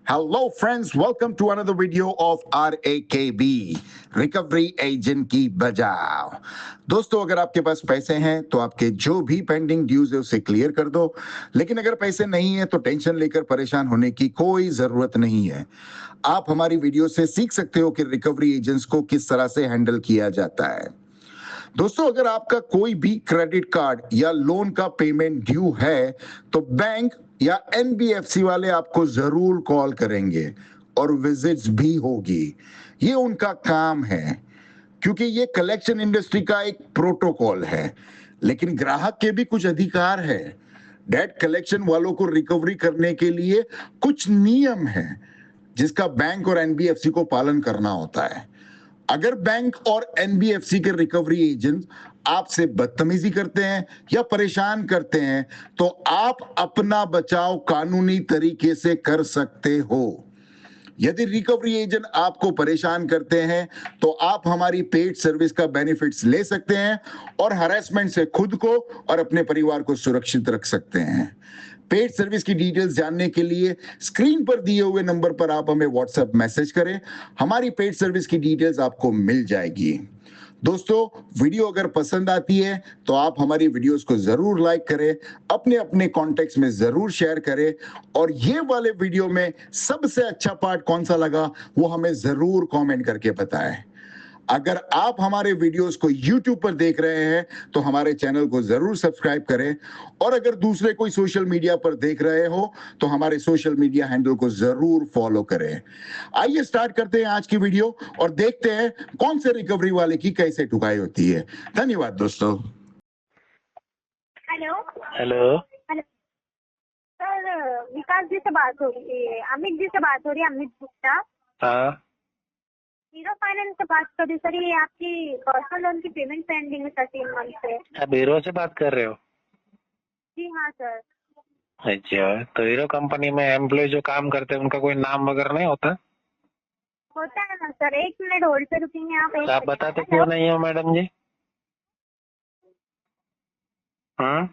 Hello, friends. Welcome to another video of RAKB recovery agent की बजाओ। दोस्तों, अगर आपके पास पैसे हैं तो आपके जो भी पेंडिंग ड्यूज है उसे क्लियर कर दो, लेकिन अगर पैसे नहीं है तो टेंशन लेकर परेशान होने की कोई जरूरत नहीं है। आप हमारी वीडियो से सीख सकते हो कि रिकवरी एजेंट्स को किस तरह से हैंडल किया जाता है। दोस्तों, अगर आपका कोई भी क्रेडिट कार्ड या लोन का पेमेंट ड्यू है तो बैंक या एनबीएफसी वाले आपको जरूर कॉल करेंगे और विजिट्स भी होगी। ये उनका काम है, क्योंकि ये कलेक्शन इंडस्ट्री का एक प्रोटोकॉल है। लेकिन ग्राहक के भी कुछ अधिकार है। डेट कलेक्शन वालों को रिकवरी करने के लिए कुछ नियम है जिसका बैंक और एनबीएफसी को पालन करना होता है। अगर बैंक और एनबीएफसी के रिकवरी एजेंट आपसे बदतमीजी करते हैं या परेशान करते हैं तो आप अपना बचाव कानूनी तरीके से कर सकते हो। यदि रिकवरी एजेंट आपको परेशान करते हैं तो आप हमारी पेड सर्विस का बेनिफिट्स ले सकते हैं और हरासमेंट से खुद को और अपने परिवार को सुरक्षित रख सकते हैं। पेड सर्विस की डिटेल्स जानने के लिए स्क्रीन पर दिए हुए नंबर पर आप हमें व्हाट्सएप मैसेज करें। हमारी पेड सर्विस की डिटेल्स आपको मिल जाएगी। दोस्तों, वीडियो अगर पसंद आती है तो आप हमारी वीडियोस को जरूर लाइक करें, अपने अपने कॉन्टेक्ट्स में जरूर शेयर करें और ये वाले वीडियो में सबसे अच्छा पार्ट कौन सा लगा वो हमें जरूर कमेंट करके बताएं। अगर आप हमारे वीडियोस को YouTube पर देख रहे हैं तो हमारे चैनल को जरूर सब्सक्राइब करें और अगर दूसरे कोई सोशल मीडिया पर देख रहे हो तो हमारे सोशल मीडिया हैंडल को जरूर फॉलो करें। आइए स्टार्ट करते हैं आज की वीडियो और देखते हैं कौन से रिकवरी वाले की कैसे ठुकाई होती है। धन्यवाद दोस्तों। Hello hello. हेलो सर, विकास जी से बात हो रही है, अमित जी से बात हो रही है, अमित गुप्ता। हाँ, हीरो फाइनेंस से बात कर रही हूँ सर। ये आपकी पर्सनल लोन की पेमेंट पेंडिंग है 13 मंथ से। आप हीरो से बात कर रहे हो? जी हाँ सर। अच्छा, तो हीरो कंपनी में एम्प्लॉय जो काम करते हैं उनका कोई नाम वगैरह नहीं होता? होता है ना सर। 1 मिनट होल्ड पे रुकेंगे आप? तो आप बताते क्यों नहीं हो मैडम जी? हाँ,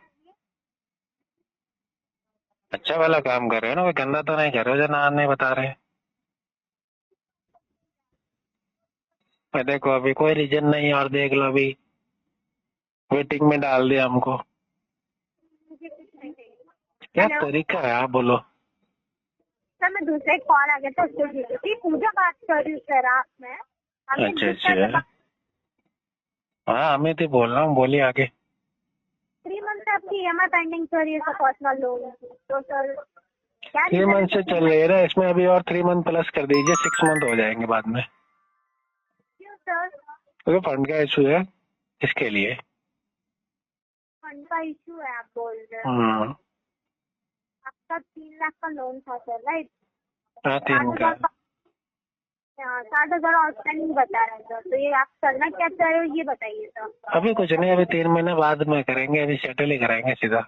अच्छा वाला काम कर रहे हो ना, कोई गंदा तो नहीं कर रहे हो जो नाम नहीं बता रहे। मैं देखो अभी कोई रीजन नहीं है और देख लो अभी वेटिंग में डाल दिया हमको। क्या हेलो तरीका है, आप बोलो। सर, मैं दूसरे कॉल आ गया था उसको दे दी। पूजा बात कर रही हूँ सर। आप मैं अमित अच्छा गुप्ता से अच्छा, हाँ अमित ही बोल रहा हूँ, बोलिए आगे। 3 मंथ से आपकी EMI पेंडिंग कर रही है सर पर्सनल लोन। तो सर क्या 3 reason है मंथ से सर? चल रही है ना, इसमें अभी और 3 मंथ प्लस कर दीजिए, 6 मंथ हो जाएंगे बाद में। क्यों सर? तो फंड का इशू है इसके लिए। फंड का इशू है आप बोल रहे हैं? हाँ, आपका 3 लाख का लोन था सर, राइट? 3 का। 60,000 आउटस्टैंडिंग बता रहे हैं सर। तो ये आप करना क्या चाह रहे हो ये बताइए सर। अभी कुछ नहीं, अभी 3 महीने बाद में करेंगे, अभी सेटल ही कराएंगे सीधा।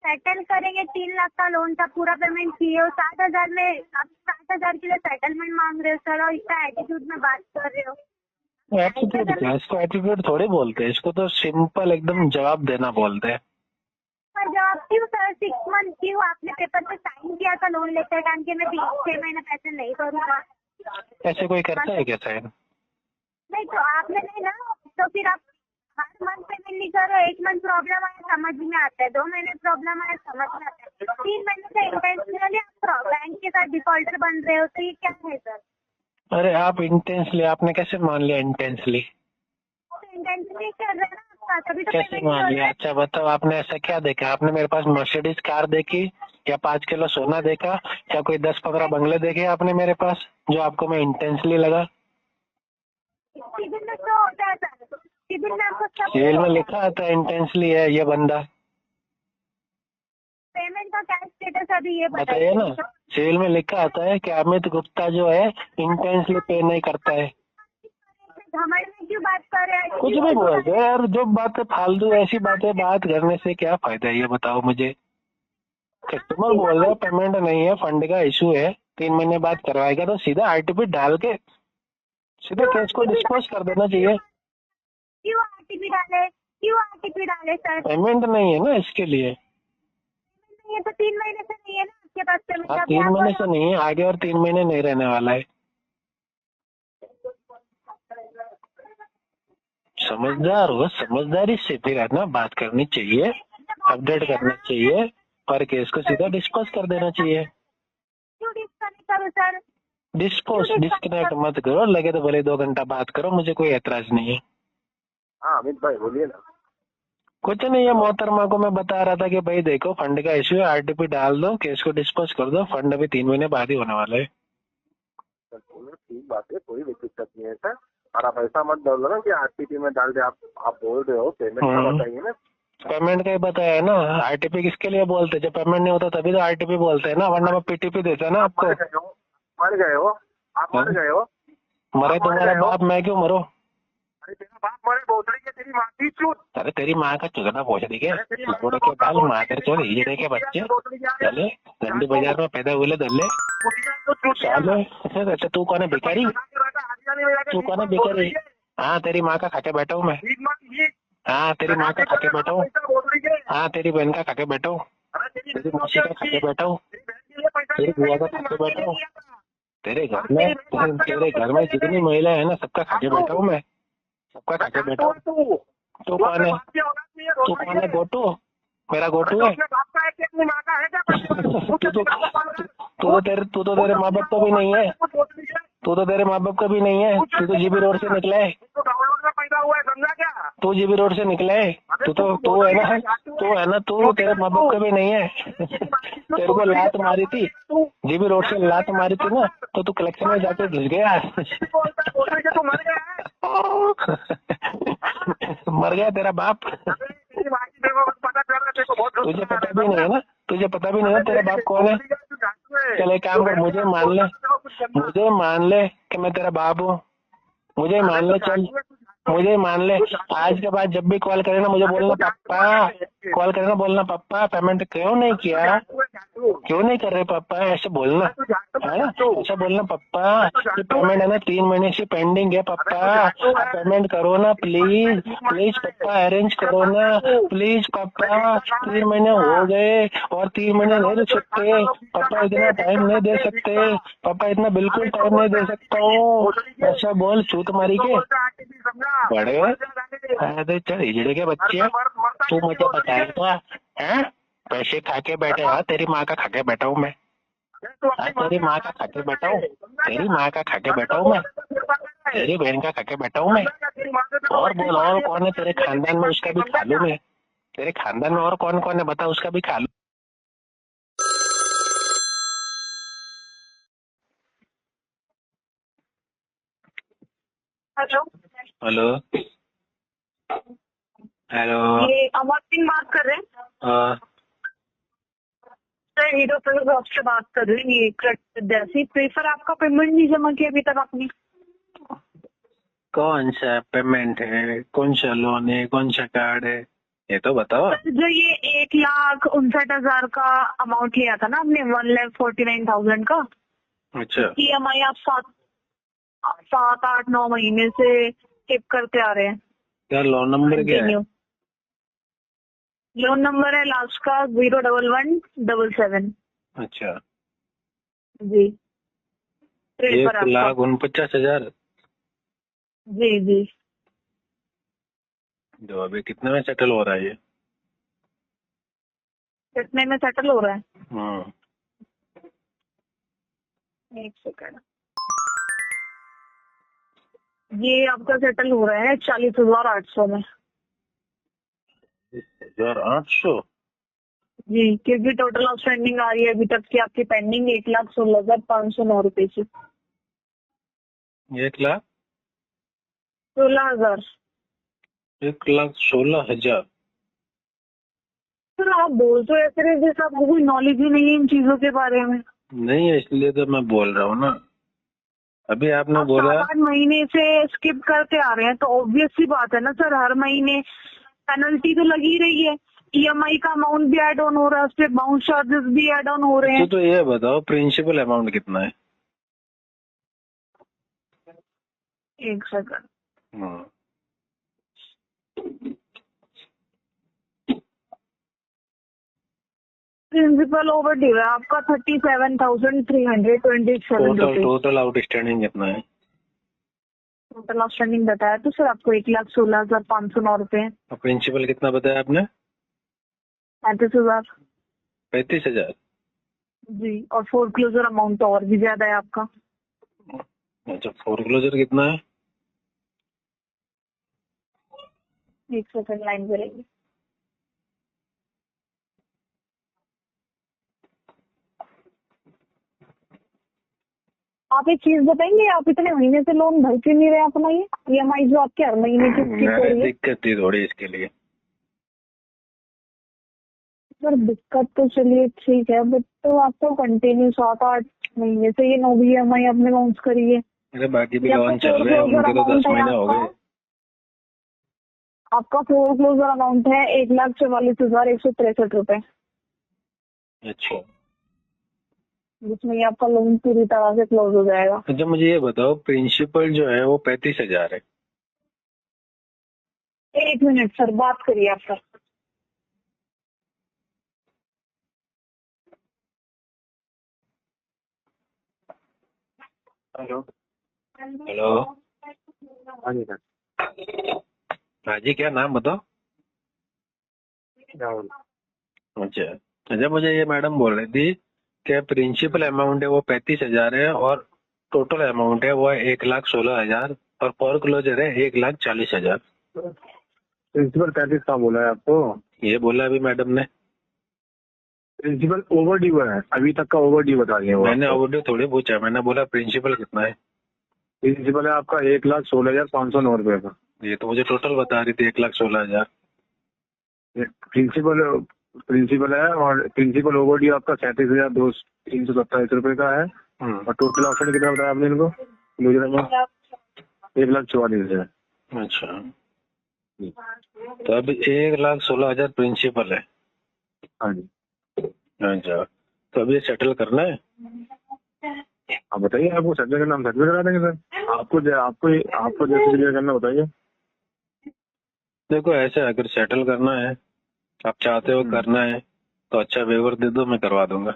सेटल करेंगे? 3 लाख का लोन था, पूरा पेमेंट किए हो। 60,000 में आप 60,000 के लिए सेटलमेंट मांग रहे हो सर, और इसका एटीट्यूड में बात कर रहे हो। एटीट्यूड क्या, इसको एटीट्यूड थोड़ी बोलते हैं, इसको तो सिंपल एकदम जवाब देना बोलते हैं। पर जवाब क्यों सर? 6 मंथ क्यों? आपने पेपर पे साइन किया था लोन लेते टाइम कि मैं 6 महीने पैसे नहीं करूँगा। ऐसे कोई करता है क्या साइन? नहीं तो आपने नहीं ना, तो फिर आप हर मंथ पेमेंट नहीं करो। 1 मंथ प्रॉब्लम आया समझ में आता है, 2 महीने प्रॉब्लम आया समझ में आता है, 3 महीने से इंटेंशनली आप बैंक के साथ डिफॉल्टर बन रहे हो। तो ये क्या है सर? अरे आप इंटेंसली, आपने कैसे मान लिया इंटेंसली? तो इंटेंशनली कर रहे हैं ना आपका, तभी तो कैसे पेमेंट मान हो लिया? रहा है। अच्छा बताओ, आपने ऐसा क्या देखा? आपने मेरे पास मर्सिडीज कार देखी या 5 किलो सोना देखा या कोई 10-15 बंगले देखे आपने मेरे पास जो आपको मैं इंटेंसली लगा? सिविल में तो होता है सर, सिविल में आपको सब सिविल में होता है। लिखा आता है इंटेंसली है ये बंदा। पेमेंट का क्या स्टेटस अभी ये बताइए ना, सिविल में लिखा आता है कि अमित गुप्ता जो है इंटेंसली पे नहीं करता है। घमंड में क्यों बात कर रहे हैं? कुछ भी बोल दो यार, जो बातें फालतू ऐसी बातें बात करने से क्या फायदा है ये बताओ मुझे। कस्टमर बोल रहे हैं पेमेंट नहीं है, फंड का इशू है, 3 महीने बाद करवाएगा, तो सीधा आरटीपी डाल के सीधा केस को डिस्पोज कर देना चाहिए। क्यों आरटीपी डाले? क्यों आरटीपी डाले सर? पेमेंट नहीं है ना इसके लिए। ये तो 3 महीने से नहीं है ना। के पास पेमेंट हाँ, अभी 3 आप महीने से नहीं है, आगे और 3 महीने नहीं रहने वाला है। समझदार हो, समझदारी से फिर है ना बात करनी चाहिए, अपडेट करना चाहिए और केस को सीधा डिस्पोज कर देना चाहिए। क्यों डिस्कनेक्ट करूँ सर? डिस्कनेक्ट मत करो, लगे तो भले 2 घंटा बात करो, मुझे कोई एतराज नहीं है। हाँ अमित भाई बोलिए ना। कुछ नहीं है, मोहतरमा को मैं बता रहा था कि भाई देखो फंड का इश्यू है, आरटीपी डाल दो, केस को डिस्पोज कर दो, फंड अभी 3 महीने बाद ही होने वाला है। सर बोलो ठीक बात है, कोई भी दिक्कत नहीं है सर। और आप ऐसा मत बोलो ना कि आरटीपी में डाल दे, आप बोल रहे हो पेमेंट का बताइए ना। पेमेंट का ही बताया है ना, आरटीपी किसके लिए बोलते हैं? जब पेमेंट नहीं होता तभी तो आरटीपी बोलते हैं ना, वरना मैं पीटीपी देता है ना आपको। मर गए हो आप, मर गए हो। मरे तुम्हारा बाप, मैं क्यों मरो? अरे तेरा बाप मरे, बोतरी के तेरी माँ की चूत। अरे तेरी माँ का चुगना पहुंच दी के लकोड़े के बाल मादर चोर हिजड़े के बच्चे चले गंदी बाजार में पैदा हुए दल्ले चले। अच्छा तू कौन है भिखारी? तू कौन है भिखारी? हाँ तेरी माँ का खाके बैठा हूँ मैं। हाँ तेरी माँ का खाके बैठा हूँ। हाँ तेरी बहन का खाके बैठा हूँ, तेरी मौसी का खाके बैठा हूँ, तेरी बुआ का खाके बैठा हूँ, तेरे घर में जितनी महिला है ना सबका खाके बैठा हूँ मैं, सबका खाके बैठा हूँ। तू कौन है? तू कौन है? गोटू? मेरा गोटू है? तू तो तेरे माँ बाप का भी नहीं है, तू तो तेरे माँ बाप का भी नहीं है, तू तो जीबी रोड से निकला है, तू जीबी रोड से निकला है, तू है ना, तू तेरे माँ बाप का भी नहीं है। तेरे को लात मारी थी, जीबी रोड से लात मारी थी ना, तो तू कलेक्शन में जाके घुस गया। मर गया तेरा बाप। तुझे पता भी नहीं है ना, तुझे पता भी नहीं है तेरा बाप कौन है? चल एक काम कर, मुझे मान ले कि मैं तेरा बाप हूँ, मुझे मान ले, चल मुझे मान ले। आज के बाद जब भी कॉल करे ना मुझे बोलना पापा, कॉल करे ना बोलना पापा पेमेंट क्यों नहीं किया, क्यों नहीं कर रहे पापा, ऐसे बोलना है ना, ऐसा बोलना पापा कि पेमेंट है ना 3 महीने से पेंडिंग है पापा, पेमेंट करो ना प्लीज, प्लीज पापा अरेंज करो ना प्लीज पापा, 3 महीने हो गए और 3 महीने नहीं रुक सकते पापा, इतना टाइम नहीं दे सकते पापा, इतना बिल्कुल टाइम नहीं दे सकता हूँ, ऐसा बोल चूत मारी के बड़े अरे चल हिजड़े के बच्चे, तू मुझे बताएगा हैं? पैसे खा के बैठे, हाँ तेरी माँ का खा के बैठा हूँ मैं, हाँ तेरी माँ का खा के बैठा हूँ, तेरी माँ का खा के बैठा हूँ मैं, तेरी बहन का खा के बैठा हूँ मैं। और बोल और कौन है तेरे खानदान में, उसका भी खा लूं मैं, तेरे खानदान में और कौन कौन है बता, उसका भी खा लूं। हेलो हेलो हेलो ये अमर सिंह बात कर रहे हैं हाँ सर? हीरो प्रोडक्ट से बात कर रही हूँ, ये क्रेडिट जैसी प्रेफर आपका पेमेंट नहीं जमा किया अभी तक आपने? कौन सा पेमेंट है, कौन सा लोन है, कौन सा कार्ड है, ये तो बताओ। जो ये 1,59,000 का अमाउंट लिया था ना आपने, 1,49,000 का, अच्छा EMI आप 7-8-9 महीने से टिप करते आ रहे हैं। क्या लोन नंबर क्या है? लोन नंबर है लास्ट का 01177। अच्छा जी प्रेफर आपका। 1,49,000 जी जी जो अभी कितने में सेटल हो रहा है ये? कितने में सेटल हो रहा है? एक सेकंड, ये आपका सेटल हो रहा है 40,800 में। 1,800? जी क्योंकि टोटल आउटस्टैंडिंग आ रही है अभी तक की आपकी पेंडिंग 1,16,509 रुपए की। 16,000। 1,16,000? सर आप बोल तो ऐसे रहे जैसे आपको कोई नॉलेज ही नहीं है इन चीजों के बारे में। नहीं है इसलिए तो मैं बोल रहा हूँ ना, अभी आपने आप बोला 7-8 महीने से स्किप करते आ रहे हैं तो ऑब्वियस सी बात है ना सर, हर महीने पेनल्टी तो लगी रही है, EMI का अमाउंट भी ऐड ऑन हो रहा है, उसपे बाउंस चार्जेस भी ऐड ऑन हो रहे हैं। तो ये बताओ प्रिंसिपल अमाउंट कितना है? एक सेकंड, प्रिंसिपल ओवर ड्यू है आपका 37,327 रुपीज। टोटल आउटस्टैंडिंग कितना है? टोटल आउटस्टैंडिंग बताया तो सर आपको 1,16,509 रुपए। और प्रिंसिपल कितना बताया आपने? 35,000 35,000। जी, और फोरक्लोजर अमाउंट और भी ज्यादा है आपका। अच्छा, फोरक्लोजर कितना है? 1 सेकंड लाइन पे रहेगी। आप एक चीज बताएंगे, आप इतने महीने से लोन भर क्यों नहीं रहे अपना? ये EMI जो आपके हर महीने की हो रही है। दिक्कत थी थोड़ी इसके लिए। सर दिक्कत तो चलिए ठीक है, बट तो आपको कंटिन्यू 7-8 महीने से ये 9 EMI आपने बाउंस करी है। अरे बाकी भी लोन चल रहे हैं, उनके तो 10 महीने हो गए। आपका फोरक्लोजर अमाउंट है 1,44,163 रुपए, अच्छा, जिसमें ये आपका लोन पूरी तरह से क्लोज हो जाएगा। अच्छा मुझे ये बताओ, प्रिंसिपल जो है वो 35,000 है। 1 मिनट सर, बात करिए आप सर। हेलो। हेलो। हाँ जी सर। हाँ जी, क्या नाम बताओ? राहुल। अच्छा अच्छा, मुझे ये मैडम बोल रही थी कि प्रिंसिपल अमाउंट है वो 35,000 है और टोटल अमाउंट है वो है 1,16,000 और फोरक्लोजर है 1,40,000। प्रिंसिपल 35 का बोला है आपको? ये बोला अभी मैडम ने। प्रिंसिपल ओवर ड्यू है, अभी तक का ओवर ड्यू बता दिया। मैंने ओवरड्यू थोड़ी पूछा, मैंने बोला प्रिंसिपल कितना है। प्रिंसिपल है आपका 1,16,509 रुपए का। ये तो मुझे टोटल बता रही थी 1,16,000। प्रिंसिपल है और प्रिंसिपल ओवर ड्यू आपका 37,327 रुपए का है। और टोटल ऑप्शन कितना बताया आपने इनको? 1,44,000। अच्छा, तो अभी 1,16,000 प्रिंसिपल है। हाँ जी। अच्छा, तो अभी सेटल करना है? आप बताइए, आपको सेटल करना, हम सेटल करा देंगे सर। आपको जैसे क्लियर करना बताइए। देखो ऐसे, अगर सेटल करना है, आप चाहते हो करना है, तो अच्छा वेवर दे दो, मैं करवा दूंगा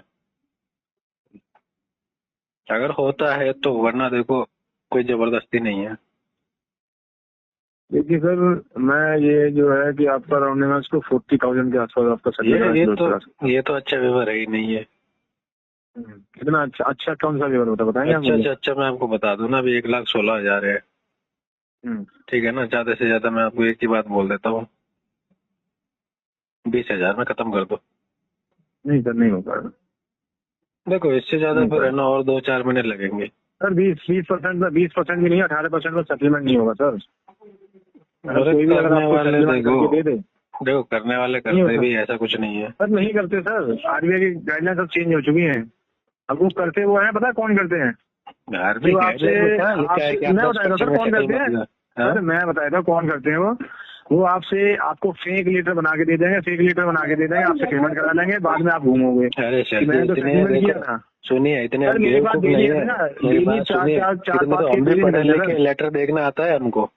अगर होता है तो, वरना देखो कोई जबरदस्ती नहीं है। देखिए सर, मैं ये जो है कि आपका राउंडिंग उसको 40,000 के आसपास आपका सेटल ये तो अच्छा वेवर है ही नहीं है। कितना अच्छा कौन सा वेवर बताएंगे? अच्छा मैं आपको बता दूं ना, अभी 1,16,000 है। ठीक है ना, ज्यादा से ज्यादा मैं आपको एक ही बात बोल देता हूँ, 20,000 में खत्म कर दो। नहीं सर, नहीं हो पाएगा। देखो इससे ज्यादा फिर है ना, और 2-4 महीने लगेंगे सर। 20% में 20% भी नहीं, 18% में सेटलमेंट नहीं होगा सर। कोई भी अगर आपको सेटलमेंट करके दे दे, देखो करने वाले करते भी, ऐसा कुछ नहीं है सर। नहीं करते सर, RBI की गाइडलाइन सब चेंज हो चुकी हैं। अब वो करते वो है, पता है कौन करते हैं? मैं बताया था सर कौन करते हैं। सर मैं बताया था कौन करते हैं वो आपसे आपको फेक लेटर बना के दे देंगे, आपसे पेमेंट करा लेंगे, बाद में आप घूमोगे। अरे मैंने तो सेटलमेंट किया था। सुनिए, इतने मेरी बात नहीं है ना, लेटर देखना आता है हमको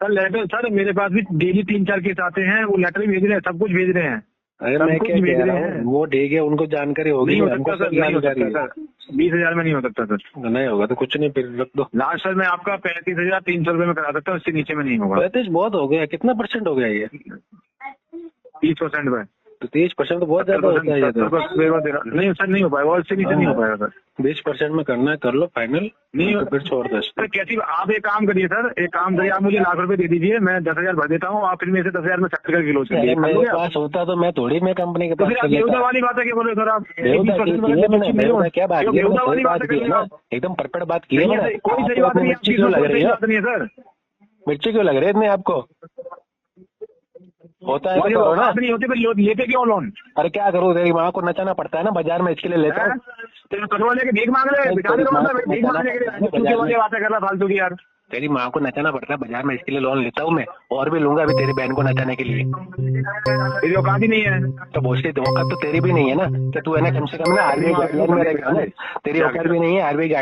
सर। लेटर सर मेरे पास भी डेली 3-4 केस आते हैं, वो लेटर भी भेज रहे हैं, सब कुछ भेज रहे हैं। अरे मैं क्या कह रहा हूँ, वो ठीक है, उनको जानकारी होगी। नहीं हो सकता सर, नहीं हो सकता सर। 20,000 में नहीं हो सकता सर। नहीं होगा तो कुछ नहीं, फिर रख दो। लास्ट सर मैं आपका 35,300 रुपए में करा सकता हूँ, इससे नीचे में नहीं होगा। 35 बहुत हो गया, कितना % हो गया ये? 30% में। तो 30% तो बहुत ज्यादा होता है ये तो। नहीं सर, नहीं हो पाएगा, और इससे नीचे नहीं हो पाएगा सर। 20% में करना है, कर लो फाइनल, नहीं तो फिर छोड़ दो। सर कैसी, आप एक काम करिए सर, आप मुझे लाख रुपए दे दीजिए, मैं 10,000 भर देता हूँ, आप फिर मेरे से 10,000 में 70 किलो मेरे पास होता तो मैं थोड़ी मैं कंपनी के पास वाली बात है कि बोले सर आप क्या बात की, एकदम परफेक्ट बात की है। कोई सही बात नहीं है सर। मिर्ची क्यों लग रही है इतनी आपको? होता है तो करो ना। नहीं होती, लेते क्यों लोन? अरे क्या करूँ, तेरी माँ को नचाना पड़ता है ना बाजार में, इसके लिए लेता हूँ। कटवा लेके भीख मांग रहे, भीख मांगने के लिए बातें कर रहा फालतू की यार। तेरी माँ को नचाना पड़ता है बाजार में, इसके लिए लोन लेता हूँ मैं, और भी लूंगा अभी तेरी बहन को नचाने के लिए। तेरी औकात ही नहीं है तो भोसड़ी औकात तो तेरी भी नहीं है ना, कि तू है ना कम से कम ना RBI गाइडलाइन में रहेगा ना। तेरी औकात भी नहीं है, RBI